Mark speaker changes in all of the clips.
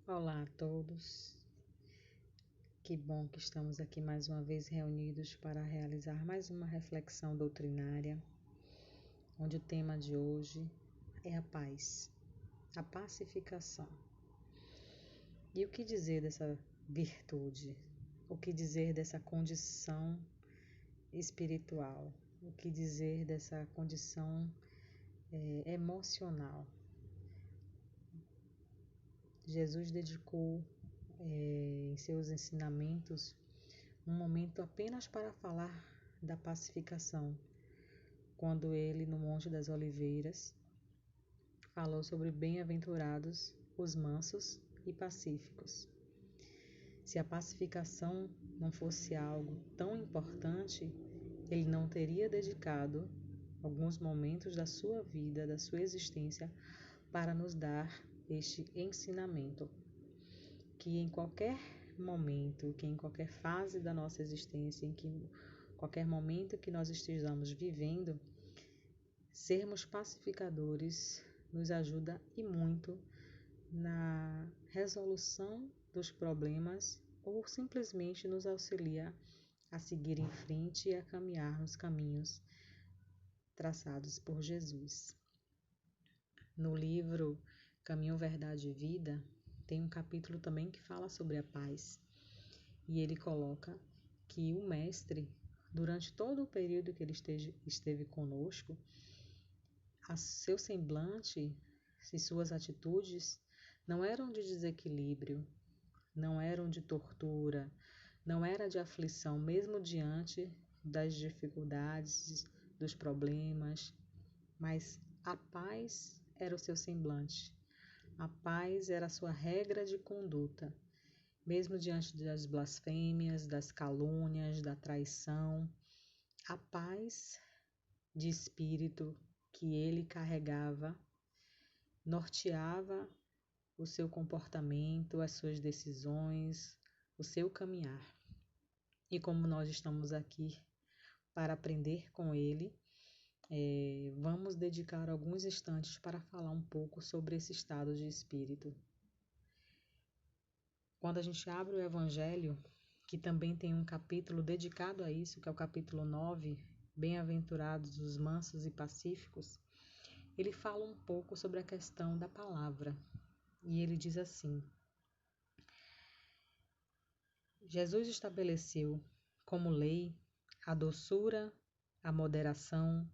Speaker 1: Olá a todos, que bom que estamos aqui mais uma vez reunidos para realizar mais uma reflexão doutrinária, onde o tema de hoje é a paz, a pacificação. E o que dizer dessa virtude? O que dizer dessa condição espiritual? O que dizer dessa condição emocional? Jesus dedicou em seus ensinamentos um momento apenas para falar da pacificação, quando ele, no Monte das Oliveiras, falou sobre bem-aventurados os mansos e pacíficos. Se a pacificação não fosse algo tão importante, ele não teria dedicado alguns momentos da sua vida, da sua existência, para nos dar este ensinamento, que em qualquer momento, que em qualquer fase da nossa existência, qualquer momento que nós estejamos vivendo, sermos pacificadores nos ajuda e muito na resolução dos problemas ou simplesmente nos auxilia a seguir em frente e a caminhar nos caminhos traçados por Jesus. No livro Caminho, Verdade e Vida, tem um capítulo também que fala sobre a paz. E ele coloca que o Mestre, durante todo o período que ele esteve conosco, seu semblante e suas atitudes não eram de desequilíbrio, não eram de tortura, não era de aflição, mesmo diante das dificuldades, dos problemas, mas a paz era o seu semblante, a paz era a sua regra de conduta. Mesmo diante das blasfêmias, das calúnias, da traição, a paz de espírito que ele carregava norteava o seu comportamento, as suas decisões, o seu caminhar. E como nós estamos aqui para aprender com ele, vamos dedicar alguns instantes para falar um pouco sobre esse estado de espírito. Quando a gente abre o Evangelho, que também tem um capítulo dedicado a isso, que é o capítulo 9, Bem-aventurados os mansos e pacíficos, ele fala um pouco sobre a questão da palavra. E ele diz assim: Jesus estabeleceu como lei a doçura, a moderação,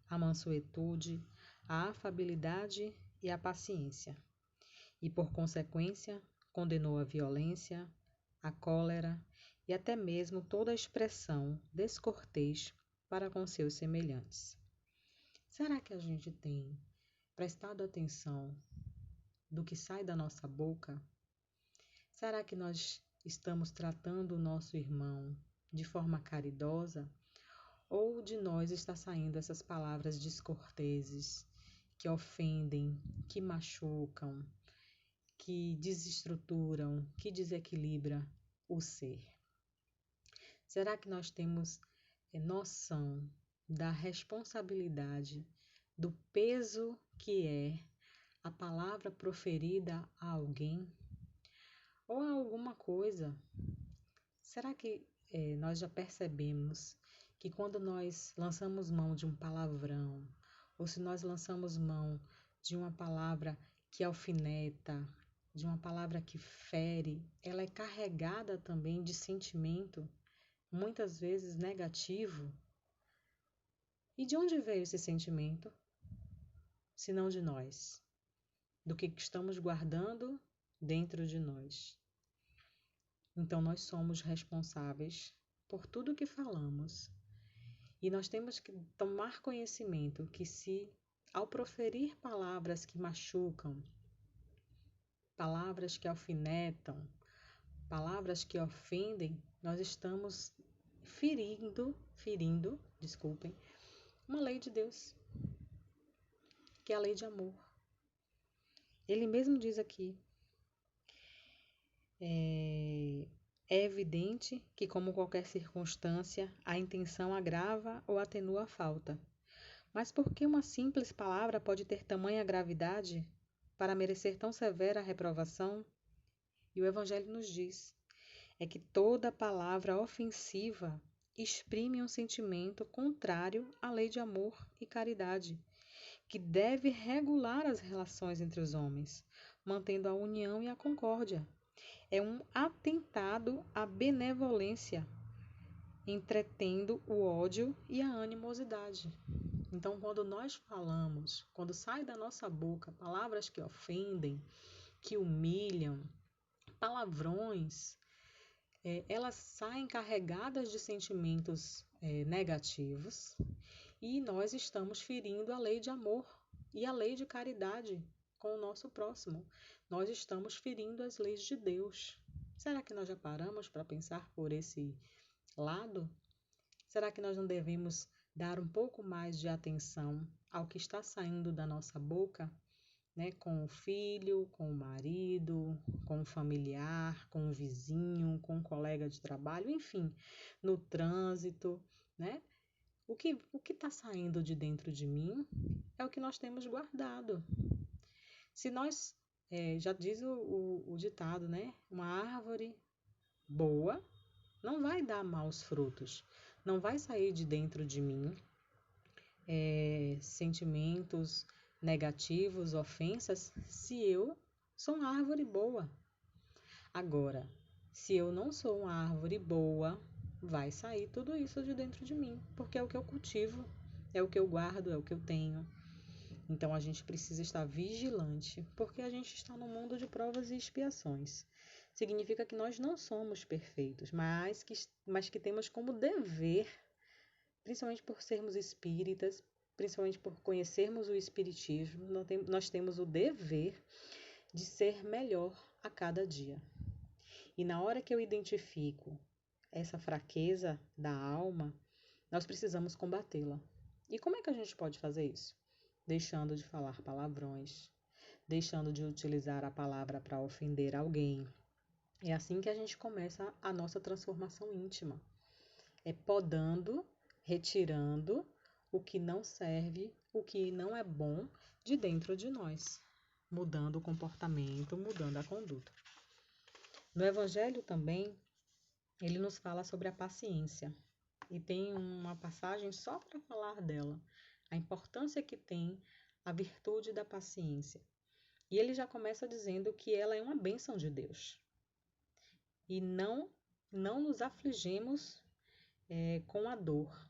Speaker 1: a mansuetude, a afabilidade e a paciência. E por consequência, condenou a violência, a cólera e até mesmo toda a expressão descortês para com seus semelhantes. Será que a gente tem prestado atenção do que sai da nossa boca? Será que nós estamos tratando o nosso irmão de forma caridosa? Ou de nós está saindo essas palavras descorteses, que ofendem, que machucam, que desestruturam, que desequilibram o ser? Será que nós temos noção da responsabilidade, do peso que é a palavra proferida a alguém ou a alguma coisa? Será que nós já percebemos que quando nós lançamos mão de um palavrão, ou se nós lançamos mão de uma palavra que alfineta, de uma palavra que fere, ela é carregada também de sentimento, muitas vezes negativo? E de onde veio esse sentimento, se não de nós? Do que estamos guardando dentro de nós? Então, nós somos responsáveis por tudo que falamos. E nós temos que tomar conhecimento que se, ao proferir palavras que machucam, palavras que alfinetam, palavras que ofendem, nós estamos ferindo, uma lei de Deus, que é a lei de amor. Ele mesmo diz aqui, é evidente que, como qualquer circunstância, a intenção agrava ou atenua a falta. Mas por que uma simples palavra pode ter tamanha gravidade para merecer tão severa reprovação? E o Evangelho nos diz é que toda palavra ofensiva exprime um sentimento contrário à lei de amor e caridade, que deve regular as relações entre os homens, mantendo a união e a concórdia. É um atentado à benevolência, entretendo o ódio e a animosidade. Então, quando nós falamos, quando sai da nossa boca palavras que ofendem, que humilham, palavrões, elas saem carregadas de sentimentos negativos e nós estamos ferindo a lei de amor e a lei de caridade com o nosso próximo. Nós estamos ferindo as leis de Deus. Será que nós já paramos para pensar por esse lado? Será que nós não devemos dar um pouco mais de atenção ao que está saindo da nossa boca, né? Com o filho, com o marido, com o familiar, com o vizinho, com o colega de trabalho, enfim, no trânsito, né? O que está saindo de dentro de mim é o que nós temos guardado. Se nós, já diz o ditado, né? Uma árvore boa não vai dar maus frutos, não vai sair de dentro de mim sentimentos negativos, ofensas, se eu sou uma árvore boa. Agora, se eu não sou uma árvore boa, vai sair tudo isso de dentro de mim, porque é o que eu cultivo, é o que eu guardo, é o que eu tenho. Então a gente precisa estar vigilante, porque a gente está no mundo de provas e expiações. Significa que nós não somos perfeitos, mas que temos como dever, principalmente por sermos espíritas, principalmente por conhecermos o espiritismo, nós temos o dever de ser melhor a cada dia. E na hora que eu identifico essa fraqueza da alma, nós precisamos combatê-la. E como é que a gente pode fazer isso? Deixando de falar palavrões, deixando de utilizar a palavra para ofender alguém. É assim que a gente começa a nossa transformação íntima. É podando, retirando o que não serve, o que não é bom de dentro de nós, mudando o comportamento, mudando a conduta. No Evangelho também, ele nos fala sobre a paciência. E tem uma passagem só para falar dela, a importância que tem a virtude da paciência. E ele já começa dizendo que ela é uma bênção de Deus. E não nos afligimos com a dor.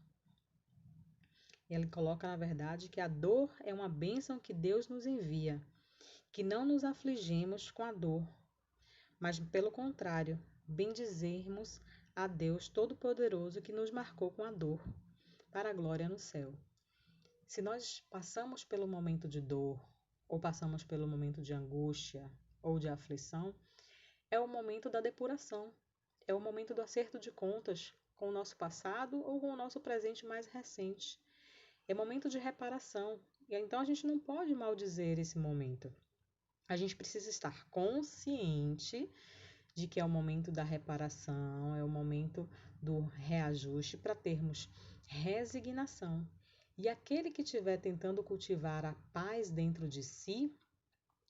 Speaker 1: Ele coloca, na verdade, que a dor é uma bênção que Deus nos envia, que não nos afligimos com a dor, mas, pelo contrário, bendizermos a Deus Todo-Poderoso que nos marcou com a dor, para a glória no céu. Se nós passamos pelo momento de dor, ou passamos pelo momento de angústia ou de aflição, é o momento da depuração, é o momento do acerto de contas com o nosso passado ou com o nosso presente mais recente. É momento de reparação. E então a gente não pode maldizer esse momento. A gente precisa estar consciente de que é o momento da reparação, é o momento do reajuste para termos resignação. E aquele que estiver tentando cultivar a paz dentro de si,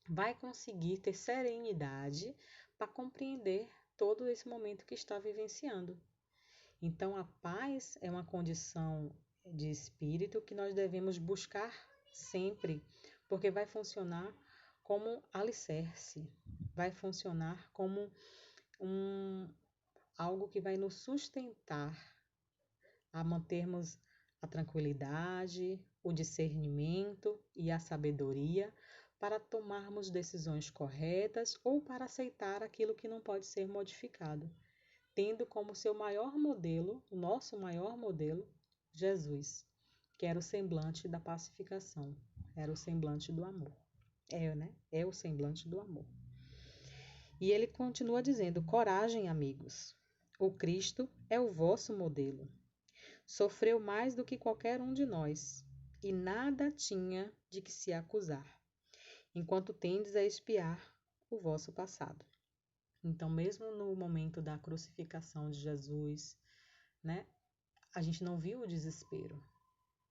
Speaker 1: vai conseguir ter serenidade para compreender todo esse momento que está vivenciando. Então, a paz é uma condição de espírito que nós devemos buscar sempre, porque vai funcionar como alicerce, vai funcionar como algo que vai nos sustentar a mantermos a tranquilidade, o discernimento e a sabedoria para tomarmos decisões corretas ou para aceitar aquilo que não pode ser modificado, tendo como seu maior modelo, o nosso maior modelo, Jesus, que era o semblante da pacificação, era o semblante do amor. É o semblante do amor. E ele continua dizendo: coragem, amigos. O Cristo é o vosso modelo. Sofreu mais do que qualquer um de nós, e nada tinha de que se acusar, enquanto tendes a expiar o vosso passado. Então, mesmo no momento da crucificação de Jesus, né, a gente não viu o desespero,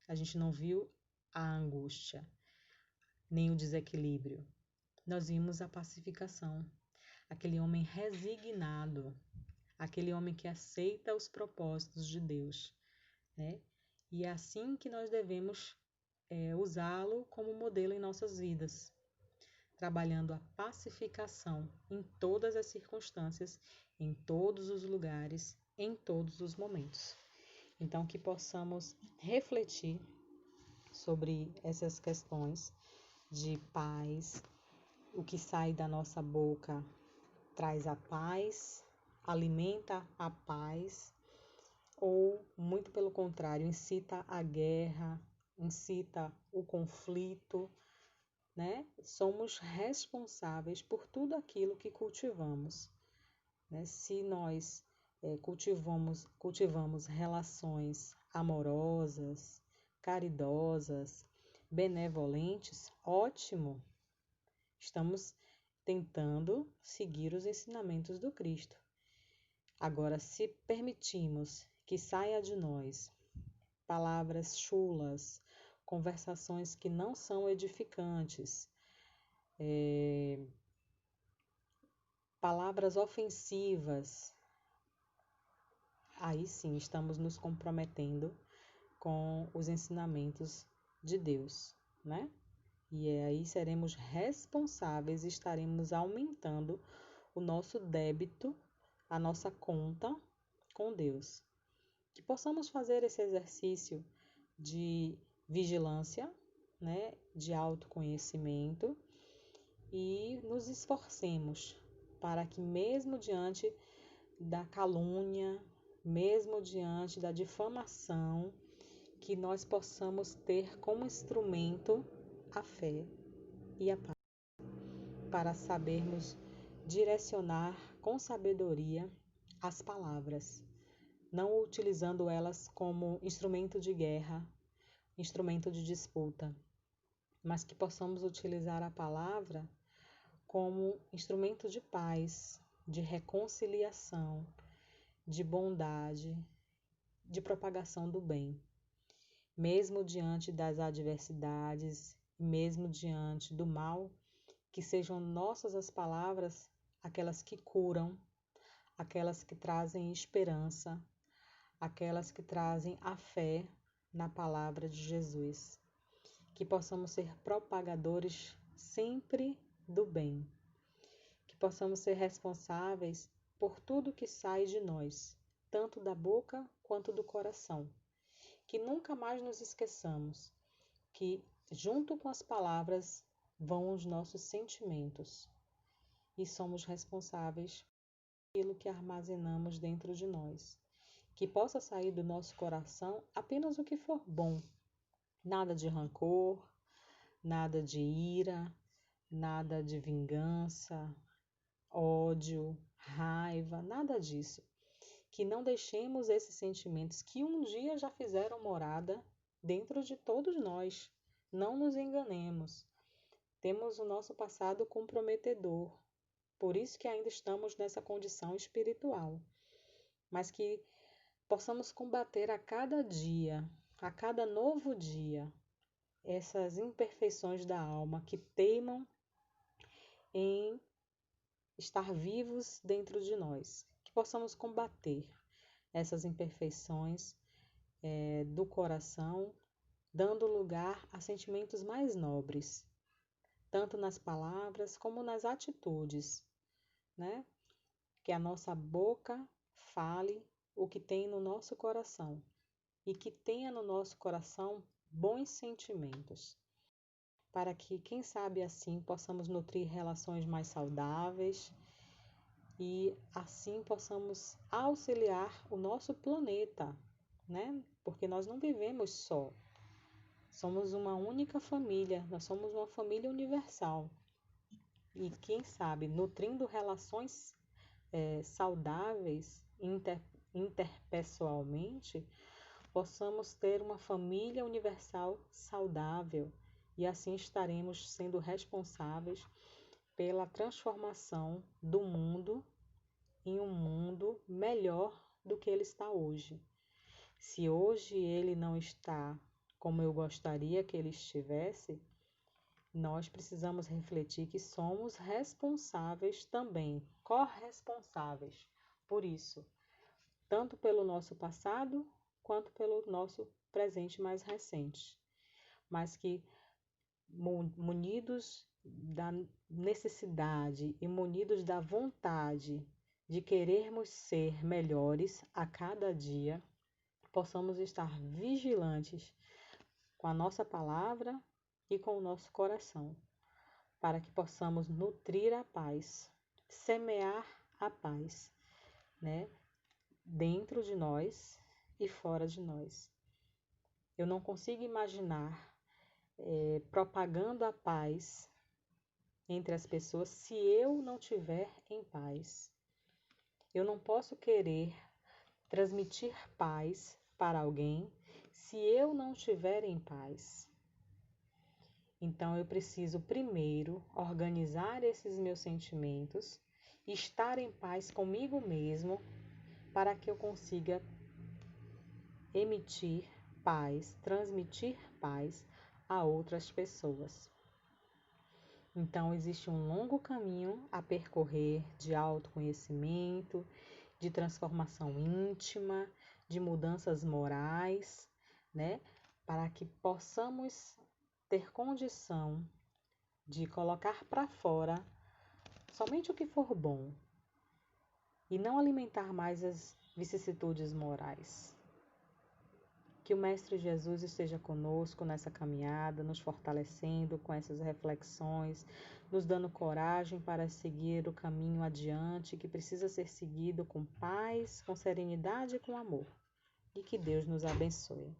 Speaker 1: a gente não viu a angústia, nem o desequilíbrio. Nós vimos a pacificação. aquele homem resignado, aquele homem que aceita os propósitos de Deus, né? E é assim que nós devemos usá-lo como modelo em nossas vidas, trabalhando a pacificação em todas as circunstâncias, em todos os lugares, em todos os momentos. Então, que possamos refletir sobre essas questões de paz, o que sai da nossa boca traz a paz, alimenta a paz, ou, muito pelo contrário, incita a guerra, incita o conflito, né? Somos responsáveis por tudo aquilo que cultivamos, né? Se nós cultivamos relações amorosas, caridosas, benevolentes, ótimo. Estamos tentando seguir os ensinamentos do Cristo. Agora, se permitimos que saia de nós palavras chulas, conversações que não são edificantes, palavras ofensivas, aí sim estamos nos comprometendo com os ensinamentos de Deus, né? E aí seremos responsáveis e estaremos aumentando o nosso débito, a nossa conta com Deus. Que possamos fazer esse exercício de vigilância, né, de autoconhecimento e nos esforcemos para que mesmo diante da calúnia, mesmo diante da difamação, que nós possamos ter como instrumento a fé e a paz, para sabermos direcionar com sabedoria as palavras, não utilizando elas como instrumento de guerra, instrumento de disputa, mas que possamos utilizar a palavra como instrumento de paz, de reconciliação, de bondade, de propagação do bem. Mesmo diante das adversidades, mesmo diante do mal, que sejam nossas as palavras, aquelas que curam, aquelas que trazem esperança, aquelas que trazem a fé na palavra de Jesus. Que possamos ser propagadores sempre do bem. Que possamos ser responsáveis por tudo que sai de nós, tanto da boca quanto do coração. Que nunca mais nos esqueçamos que, junto com as palavras, vão os nossos sentimentos e somos responsáveis por aquilo que armazenamos dentro de nós. Que possa sair do nosso coração apenas o que for bom, nada de rancor, nada de ira, nada de vingança, ódio, raiva, nada disso. Que não deixemos esses sentimentos que um dia já fizeram morada dentro de todos nós. Não nos enganemos. Temos o nosso passado comprometedor, por isso que ainda estamos nessa condição espiritual. Mas que possamos combater a cada dia, a cada novo dia, essas imperfeições da alma que teimam em estar vivos dentro de nós. Que possamos combater essas imperfeições do coração, dando lugar a sentimentos mais nobres, tanto nas palavras como nas atitudes, né? Que a nossa boca fale o que tem no nosso coração e que tenha no nosso coração bons sentimentos, para que, quem sabe assim, possamos nutrir relações mais saudáveis e assim possamos auxiliar o nosso planeta, né? Porque nós não vivemos só. Somos uma única família, nós somos uma família universal. E quem sabe, nutrindo relações saudáveis interpessoalmente, possamos ter uma família universal saudável e assim estaremos sendo responsáveis pela transformação do mundo em um mundo melhor do que ele está hoje. Se hoje ele não está como eu gostaria que ele estivesse, nós precisamos refletir que somos responsáveis também corresponsáveis por isso, tanto pelo nosso passado quanto pelo nosso presente mais recente, mas que munidos da necessidade e munidos da vontade de querermos ser melhores a cada dia, possamos estar vigilantes com a nossa palavra e com o nosso coração, para que possamos nutrir a paz, semear a paz, né? Dentro de nós e fora de nós. Eu não consigo imaginar propagando a paz entre as pessoas se eu não tiver em paz. Eu não posso querer transmitir paz para alguém se eu não estiver em paz. Então eu preciso primeiro organizar esses meus sentimentos, estar em paz comigo mesmo, para que eu consiga emitir paz, transmitir paz a outras pessoas. Então, existe um longo caminho a percorrer de autoconhecimento, de transformação íntima, de mudanças morais, né? Para que possamos ter condição de colocar para fora somente o que for bom e não alimentar mais as vicissitudes morais. Que o Mestre Jesus esteja conosco nessa caminhada, nos fortalecendo com essas reflexões, nos dando coragem para seguir o caminho adiante, que precisa ser seguido com paz, com serenidade e com amor. E que Deus nos abençoe.